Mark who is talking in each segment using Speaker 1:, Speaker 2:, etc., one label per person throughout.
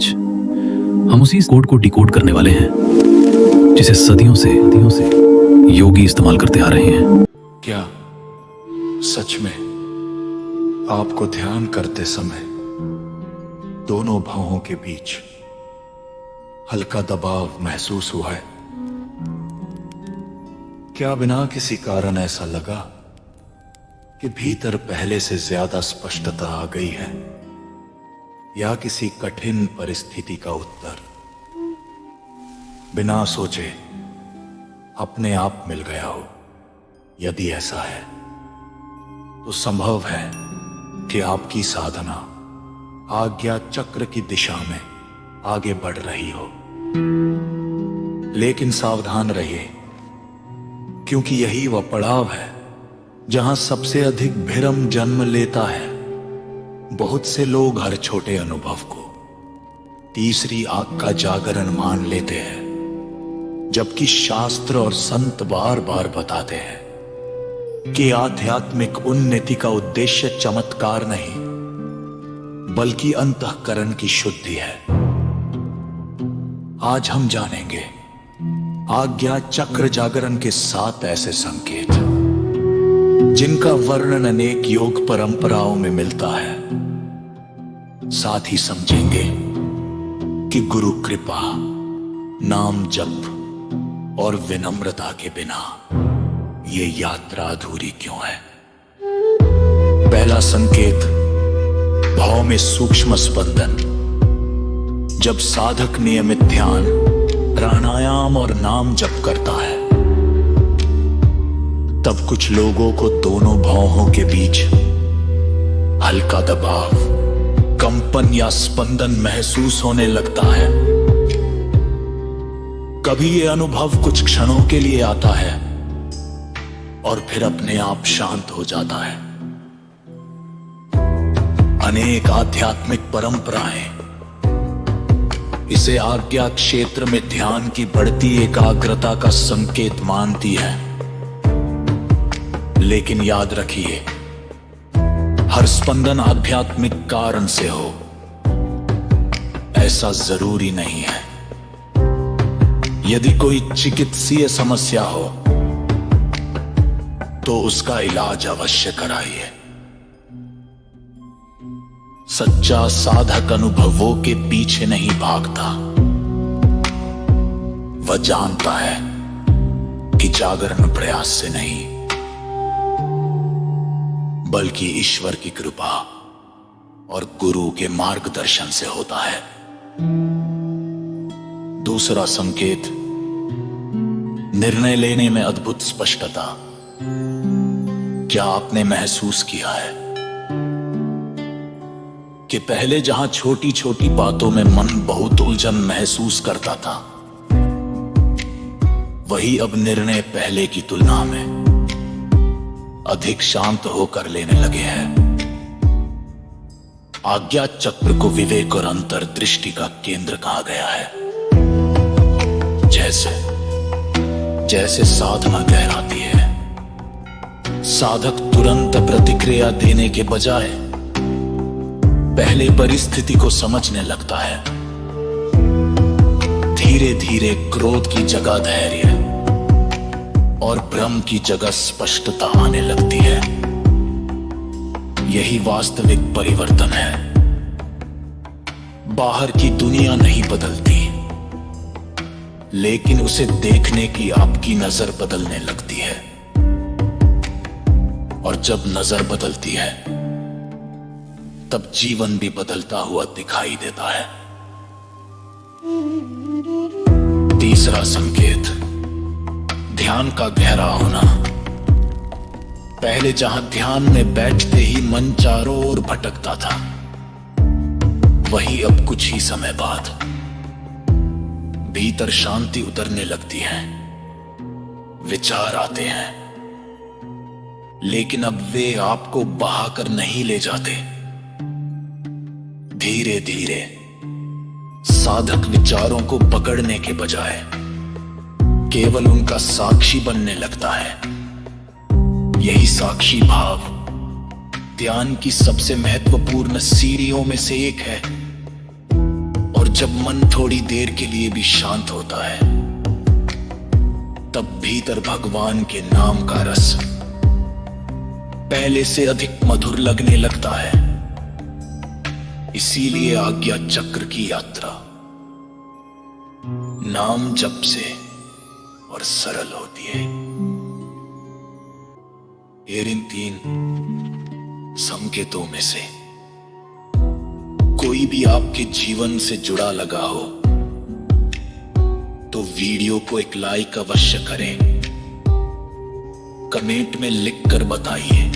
Speaker 1: आज हम उसी कोड को डिकोड करने वाले हैं जिसे सदियों से योगी इस्तेमाल करते आ रहे हैं।
Speaker 2: क्या सच में आपको ध्यान करते समय दोनों भौहों के बीच हल्का दबाव महसूस हुआ है? क्या बिना किसी कारण ऐसा लगा कि भीतर पहले से ज्यादा स्पष्टता आ गई है, या किसी कठिन परिस्थिति का उत्तर बिना सोचे अपने आप मिल गया हो? यदि ऐसा है तो संभव है कि आपकी साधना आज्ञा चक्र की दिशा में आगे बढ़ रही हो। लेकिन सावधान रहिए, क्योंकि यही वह पड़ाव है जहां सबसे अधिक भ्रम जन्म लेता है। बहुत से लोग हर छोटे अनुभव को तीसरी आंख का जागरण मान लेते हैं, जबकि शास्त्र और संत बार बार बताते हैं कि आध्यात्मिक उन्नति का उद्देश्य चमत्कार नहीं, बल्कि अंतःकरण की शुद्धि है। आज हम जानेंगे आज्ञा चक्र जागरण के 7 ऐसे संकेत जिनका वर्णन अनेक योग परंपराओं में मिलता है। साथ ही समझेंगे कि गुरु कृपा, नाम जप और विनम्रता के बिना ये यात्रा अधूरी क्यों है। पहला संकेत, भाव में सूक्ष्म स्पंदन। जब साधक नियमित ध्यान, प्राणायाम और नाम जप करता है, तब कुछ लोगों को दोनों भौहों के बीच हल्का दबाव, कंपन या स्पंदन महसूस होने लगता है। कभी यह अनुभव कुछ क्षणों के लिए आता है और फिर अपने आप शांत हो जाता है। अनेक आध्यात्मिक परंपराएं इसे आज्ञा क्षेत्र में ध्यान की बढ़ती एकाग्रता का संकेत मानती है। लेकिन याद रखिए, हर स्पंदन आध्यात्मिक कारण से हो ऐसा जरूरी नहीं है। यदि कोई चिकित्सीय समस्या हो तो उसका इलाज अवश्य कराइए। सच्चा साधक अनुभवों के पीछे नहीं भागता, वह जानता है कि जागरण प्रयास से नहीं, बल्कि ईश्वर की कृपा और गुरु के मार्गदर्शन से होता है। दूसरा संकेत, निर्णय लेने में अद्भुत स्पष्टता। क्या आपने महसूस किया है कि पहले जहां छोटी छोटी बातों में मन बहुत उलझन महसूस करता था, वही अब निर्णय पहले की तुलना में अधिक शांत होकर लेने लगे हैं। आज्ञा चक्र को विवेक और अंतर्दृष्टि का केंद्र कहा गया है। जैसे साधना गहराती है, साधक तुरंत प्रतिक्रिया देने के बजाय पहले परिस्थिति को समझने लगता है। धीरे धीरे क्रोध की जगह धैर्य और भ्रम की जगह स्पष्टता आने लगती है। यही वास्तविक परिवर्तन है। बाहर की दुनिया नहीं बदलती, लेकिन उसे देखने की आपकी नजर बदलने लगती है। और जब नजर बदलती है, तब जीवन भी बदलता हुआ दिखाई देता है। तीसरा संकेत, ध्यान का गहरा होना। पहले जहां ध्यान में बैठते ही मन चारों ओर भटकता था, वही अब कुछ ही समय बाद भीतर शांति उतरने लगती है। विचार आते हैं, लेकिन अब वे आपको बहाकर नहीं ले जाते। धीरे धीरे साधक विचारों को पकड़ने के बजाय केवल उनका साक्षी बनने लगता है। यही साक्षी भाव ध्यान की सबसे महत्वपूर्ण सीढ़ियों में से एक है, और जब मन थोड़ी देर के लिए भी शांत होता है, तब भीतर भगवान के नाम का रस पहले से अधिक मधुर लगने लगता है। इसीलिए आज्ञा चक्र की यात्रा नाम जप से और सरल होती है। इन 3 संकेतों में से कोई भी आपके जीवन से जुड़ा लगा हो तो वीडियो को एक लाइक अवश्य करें। कमेंट में लिखकर बताइए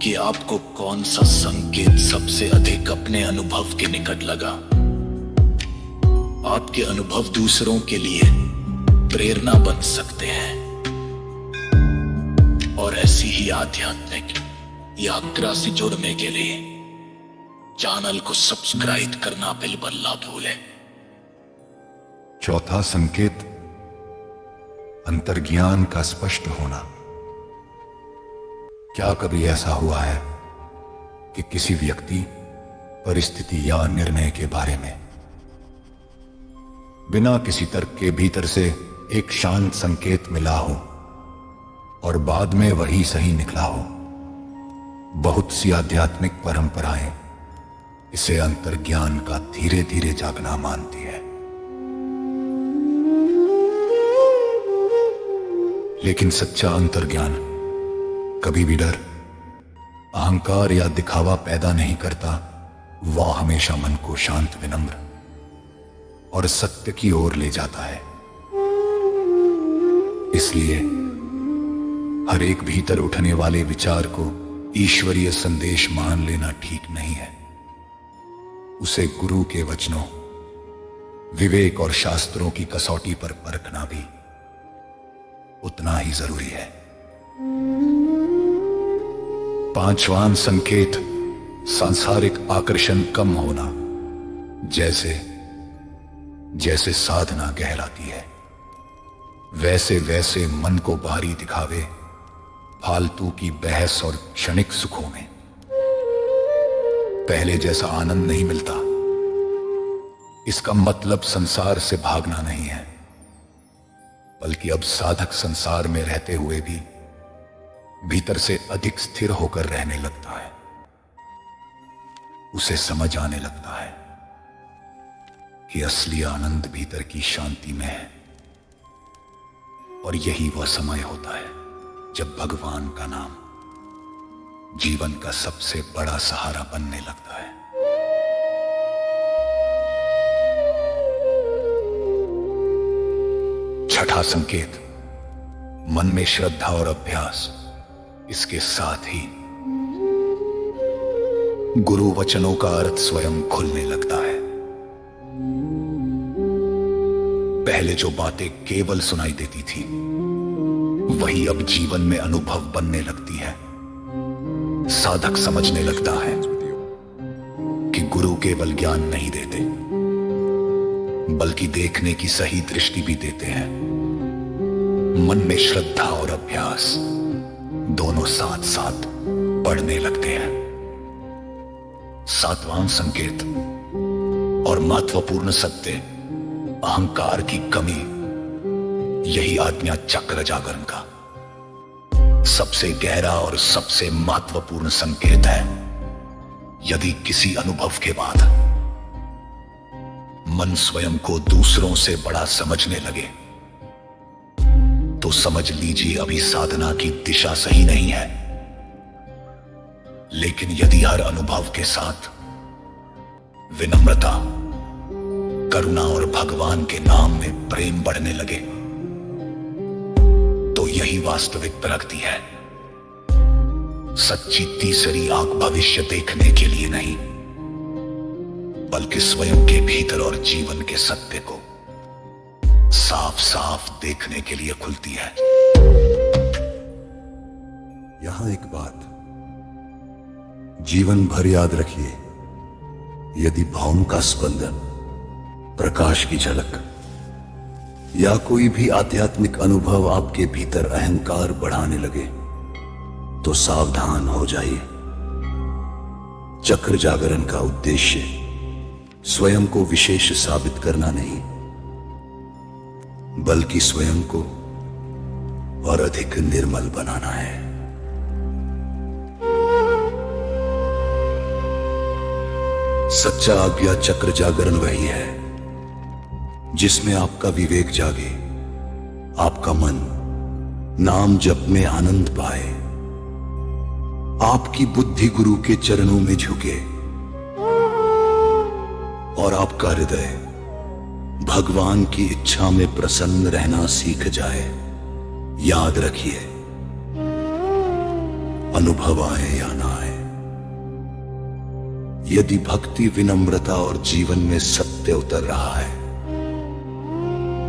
Speaker 2: कि आपको कौन सा संकेत सबसे अधिक अपने अनुभव के निकट लगा। आपके अनुभव दूसरों के लिए प्रेरणा बन सकते हैं और ऐसी ही आध्यात्मिक यात्रा से जुड़ने के लिए चैनल को सब्सक्राइब करना बिल्कुल ना भूलें।
Speaker 3: चौथा संकेत, अंतर्ज्ञान का स्पष्ट होना। क्या कभी ऐसा हुआ है कि किसी व्यक्ति, परिस्थिति या निर्णय के बारे में बिना किसी तर्क के भीतर से एक शांत संकेत मिला हो और बाद में वही सही निकला हो? बहुत सी आध्यात्मिक परंपराएं इसे अंतर्ज्ञान का धीरे धीरे जागना मानती है, लेकिन सच्चा अंतर्ज्ञान कभी भी डर, अहंकार या दिखावा पैदा नहीं करता। वह हमेशा मन को शांत, विनम्र और सत्य की ओर ले जाता है। इसलिए हर एक भीतर उठने वाले विचार को ईश्वरीय संदेश मान लेना ठीक नहीं है। उसे गुरु के वचनों, विवेक और शास्त्रों की कसौटी पर परखना भी उतना ही जरूरी है। 5वां संकेत, सांसारिक आकर्षण कम होना। जैसे जैसे साधना गहराती है, वैसे वैसे मन को भारी दिखावे, फालतू की बहस और क्षणिक सुखों में पहले जैसा आनंद नहीं मिलता। इसका मतलब संसार से भागना नहीं है, बल्कि अब साधक संसार में रहते हुए भी भीतर से अधिक स्थिर होकर रहने लगता है। उसे समझ आने लगता है कि असली आनंद भीतर की शांति में है, और यही वह समय होता है जब भगवान का नाम जीवन का सबसे बड़ा सहारा बनने लगता है। छठा संकेत, मन में श्रद्धा और अभ्यास। इसके साथ ही गुरु वचनों का अर्थ स्वयं खुलने लगता है। पहले जो बातें केवल सुनाई देती थी, वही अब जीवन में अनुभव बनने लगती है। साधक समझने लगता है कि गुरु केवल ज्ञान नहीं देते, बल्कि देखने की सही दृष्टि भी देते हैं। मन में श्रद्धा और अभ्यास दोनों साथ साथ बढ़ने लगते हैं। 7वां संकेत और महत्वपूर्ण सत्य, अहंकार की कमी। यही आज्ञा चक्र जागरण का सबसे गहरा और सबसे महत्वपूर्ण संकेत है। यदि किसी अनुभव के बाद मन स्वयं को दूसरों से बड़ा समझने लगे, तो समझ लीजिए अभी साधना की दिशा सही नहीं है। लेकिन यदि हर अनुभव के साथ विनम्रता, करुणा और भगवान के नाम में प्रेम बढ़ने लगे, तो यही वास्तविक प्रगति है। सच्ची तीसरी आंख भविष्य देखने के लिए नहीं, बल्कि स्वयं के भीतर और जीवन के सत्य को साफ साफ देखने के लिए खुलती है।
Speaker 4: यहां एक बात जीवन भर याद रखिए, यदि भावों का स्पंदन, प्रकाश की झलक या कोई भी आध्यात्मिक अनुभव आपके भीतर अहंकार बढ़ाने लगे, तो सावधान हो जाइए। चक्र जागरण का उद्देश्य स्वयं को विशेष साबित करना नहीं, बल्कि स्वयं को और अधिक निर्मल बनाना है। सच्चा आज्ञा चक्र जागरण वही है जिसमें आपका विवेक जागे, आपका मन नाम जप में आनंद पाए, आपकी बुद्धि गुरु के चरणों में झुके और आपका हृदय भगवान की इच्छा में प्रसन्न रहना सीख जाए। याद रखिए, अनुभव आए या ना आए, यदि भक्ति, विनम्रता और जीवन में सत्य उतर रहा है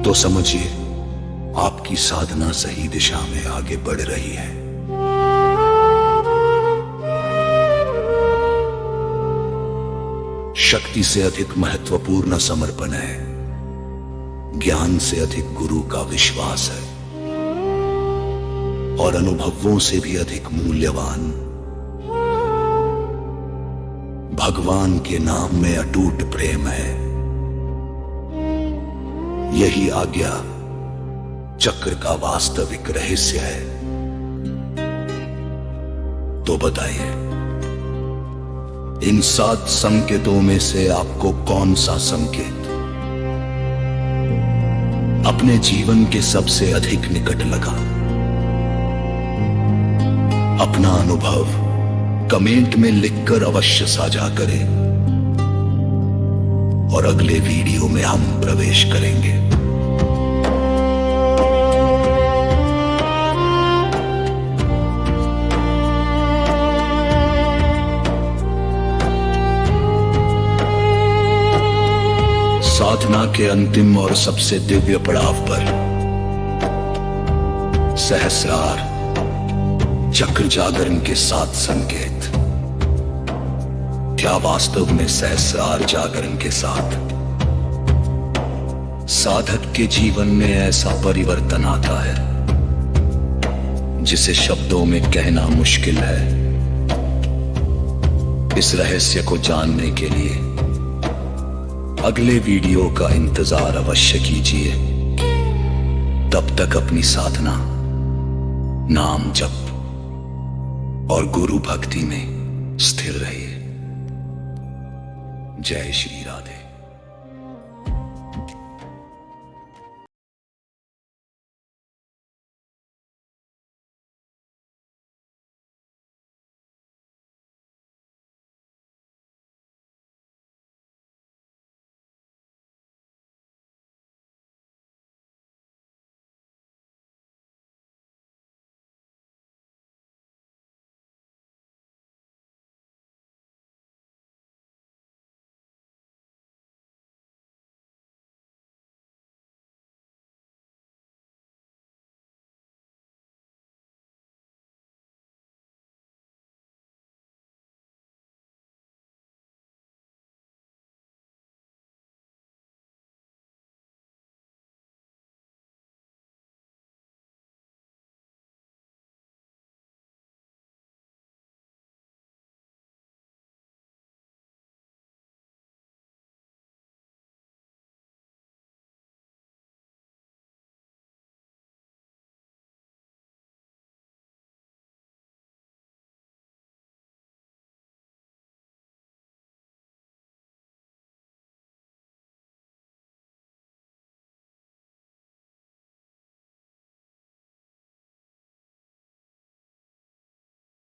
Speaker 4: तो समझिए आपकी साधना सही दिशा में आगे बढ़ रही है। शक्ति से अधिक महत्वपूर्ण समर्पण है, ज्ञान से अधिक गुरु का विश्वास है और अनुभवों से भी अधिक मूल्यवान भगवान के नाम में अटूट प्रेम है। यही आज्ञा चक्र का वास्तविक रहस्य है। तो बताइए, इन 7 संकेतों में से आपको कौन सा संकेत अपने जीवन के सबसे अधिक निकट लगा? अपना अनुभव कमेंट में लिखकर अवश्य साझा करें और अगले वीडियो में हम प्रवेश करेंगे। साधना के अंतिम और सबसे दिव्य पड़ाव पर सहस्रार चक्र जागरण के 7 संकेत। क्या वास्तव में सहस्रार जागरण के साथ साधक के जीवन में ऐसा परिवर्तन आता है जिसे शब्दों में कहना मुश्किल है? इस रहस्य को जानने के लिए अगले वीडियो का इंतजार अवश्य कीजिए। तब तक अपनी साधना, नाम जप और गुरु भक्ति में स्थिर रहिए। जय श्री राधे।